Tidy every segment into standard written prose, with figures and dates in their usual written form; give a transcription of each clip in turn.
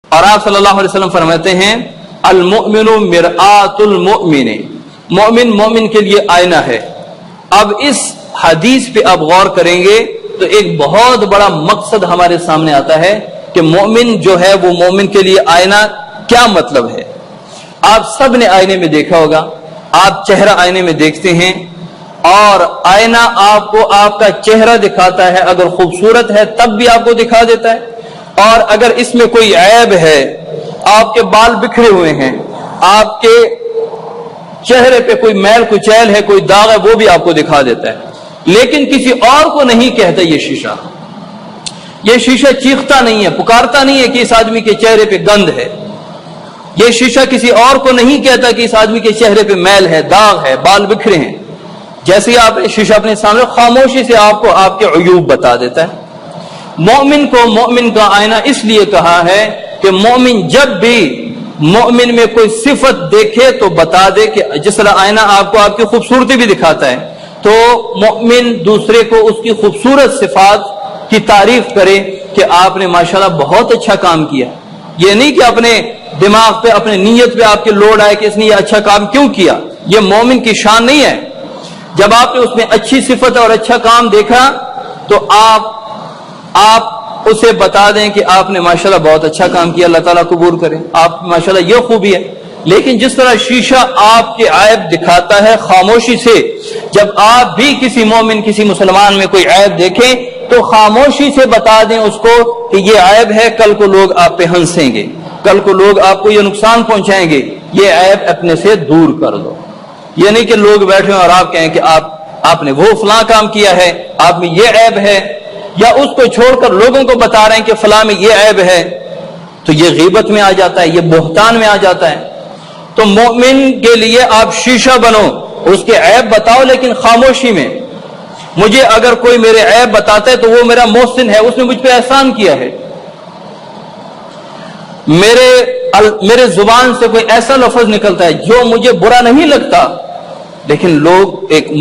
اور آپ صلی اللہ علیہ وسلم فرماتے ہیں المؤمن مرآت المؤمن، مومن مومن کے لیے آئینہ ہے۔ اب اس حدیث پہ آپ غور کریں گے تو ایک بہت بڑا مقصد ہمارے سامنے آتا ہے کہ مومن جو ہے وہ مومن کے لیے آئینہ کیا مطلب ہے۔ آپ سب نے آئینے میں دیکھا ہوگا، آپ چہرہ آئینے میں دیکھتے ہیں اور آئینہ آپ کو آپ کا چہرہ دکھاتا ہے، اگر خوبصورت ہے تب بھی آپ کو دکھا دیتا ہے، اور اگر اس میں کوئی عیب ہے، آپ کے بال بکھرے ہوئے ہیں، آپ کے چہرے پہ کوئی میل کچیل ہے، کوئی داغ ہے، وہ بھی آپ کو دکھا دیتا ہے۔ لیکن کسی اور کو نہیں کہتا یہ شیشہ، یہ شیشہ چیختا نہیں ہے، پکارتا نہیں ہے کہ اس آدمی کے چہرے پہ گند ہے، یہ شیشہ کسی اور کو نہیں کہتا کہ اس آدمی کے چہرے پہ میل ہے، داغ ہے، بال بکھرے ہیں۔ جیسے ہی آپ شیشہ اپنے سامنے خاموشی سے آپ کو آپ کے عیوب بتا دیتا ہے۔ مومن کو مومن کا آئینہ اس لیے کہا ہے کہ مومن جب بھی مومن میں کوئی صفت دیکھے تو بتا دے، کہ جس طرح آئینہ آپ کو آپ کی خوبصورتی بھی دکھاتا ہے تو مومن دوسرے کو اس کی خوبصورت صفات کی تعریف کرے کہ آپ نے ماشاءاللہ بہت اچھا کام کیا۔ یہ نہیں کہ اپنے دماغ پہ اپنے نیت پہ آپ کے لوڈ آئے کہ اس نے یہ اچھا کام کیوں کیا، یہ مومن کی شان نہیں ہے۔ جب آپ نے اس میں اچھی صفت اور اچھا کام دیکھا تو آپ اسے بتا دیں کہ آپ نے ماشاءاللہ بہت اچھا کام کیا، اللہ تعالیٰ قبول کرے، آپ ماشاءاللہ یہ خوبی ہے۔ لیکن جس طرح شیشہ آپ کے عیب دکھاتا ہے خاموشی سے، جب آپ بھی کسی مومن کسی مسلمان میں کوئی عیب دیکھیں تو خاموشی سے بتا دیں اس کو کہ یہ عیب ہے، کل کو لوگ آپ پہ ہنسیں گے، کل کو لوگ آپ کو یہ نقصان پہنچائیں گے، یہ عیب اپنے سے دور کر دو۔ یہ نہیں کہ لوگ بیٹھے اور آپ کہیں کہ آپ نے وہ فلاں کام کیا ہے، آپ میں یہ عیب ہے، یا اس کو چھوڑ کر لوگوں کو بتا رہے ہیں کہ فلاں میں یہ عیب ہے، تو یہ غیبت میں آ جاتا ہے، یہ بہتان میں آ جاتا ہے۔ تو مومن کے لیے آپ شیشہ بنو، اس کے عیب بتاؤ لیکن خاموشی میں۔ مجھے اگر کوئی میرے عیب بتاتا ہے تو وہ میرا محسن ہے، اس نے مجھ پہ احسان کیا ہے۔ میرے زبان سے کوئی ایسا لفظ نکلتا ہے جو مجھے برا نہیں لگتا، لیکن لوگ ایک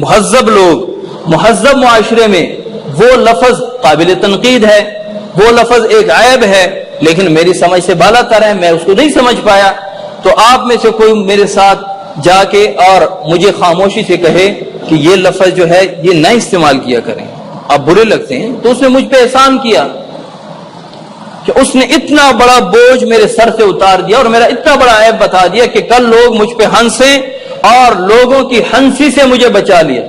مہذب معاشرے میں وہ لفظ قابل تنقید ہے، وہ لفظ ایک عیب ہے، لیکن میری سمجھ سے بالا تر ہے، میں اس کو نہیں سمجھ پایا۔ تو آپ میں سے کوئی میرے ساتھ جا کے اور مجھے خاموشی سے کہے کہ یہ لفظ جو ہے یہ نہ استعمال کیا کریں، آپ برے لگتے ہیں، تو اس نے مجھ پہ احسان کیا کہ اس نے اتنا بڑا بوجھ میرے سر سے اتار دیا اور میرا اتنا بڑا عیب بتا دیا کہ کل لوگ مجھ پہ ہنسیں، اور لوگوں کی ہنسی سے مجھے بچا لیا۔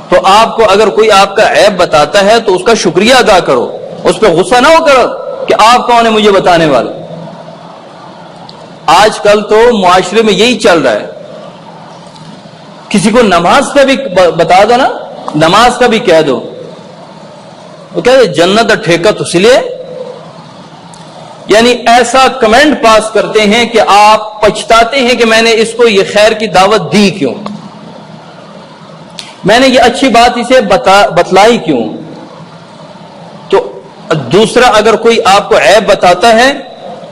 تو آپ کو اگر کوئی آپ کا عیب بتاتا ہے تو اس کا شکریہ ادا کرو، اس پہ غصہ نہ ہو کرو کہ آپ کون ہے مجھے بتانے والے۔ آج کل تو معاشرے میں یہی چل رہا ہے، کسی کو نماز کا بھی بتا دو نا، نماز کا بھی کہہ دو، وہ کہتے ہیں جنت اور ٹھیکہ تو اس لیے، یعنی ایسا کمنٹ پاس کرتے ہیں کہ آپ پچھتاتے ہیں کہ میں نے اس کو یہ خیر کی دعوت دی کیوں، میں نے یہ اچھی بات اسے بتلائی کیوں۔ تو دوسرا اگر کوئی آپ کو عیب بتاتا ہے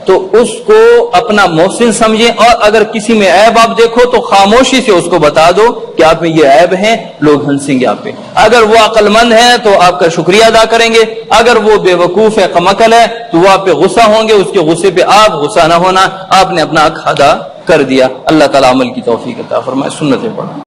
تو اس کو اپنا محسن سمجھیں، اور اگر کسی میں عیب آپ دیکھو تو خاموشی سے اس کو بتا دو کہ آپ میں یہ عیب ہیں، لوگ ہنسیں گے آپ پہ۔ اگر وہ عقل مند ہے تو آپ کا شکریہ ادا کریں گے، اگر وہ بے وقوف ہے، کمعقل ہے، تو وہ آپ پہ غصہ ہوں گے، اس کے غصے پہ آپ غصہ نہ ہونا، آپ نے اپنا حق ادا کر دیا۔ اللہ تعالیٰ عمل کی توفیق عطا فرمائے۔ سنتیں پڑھیں۔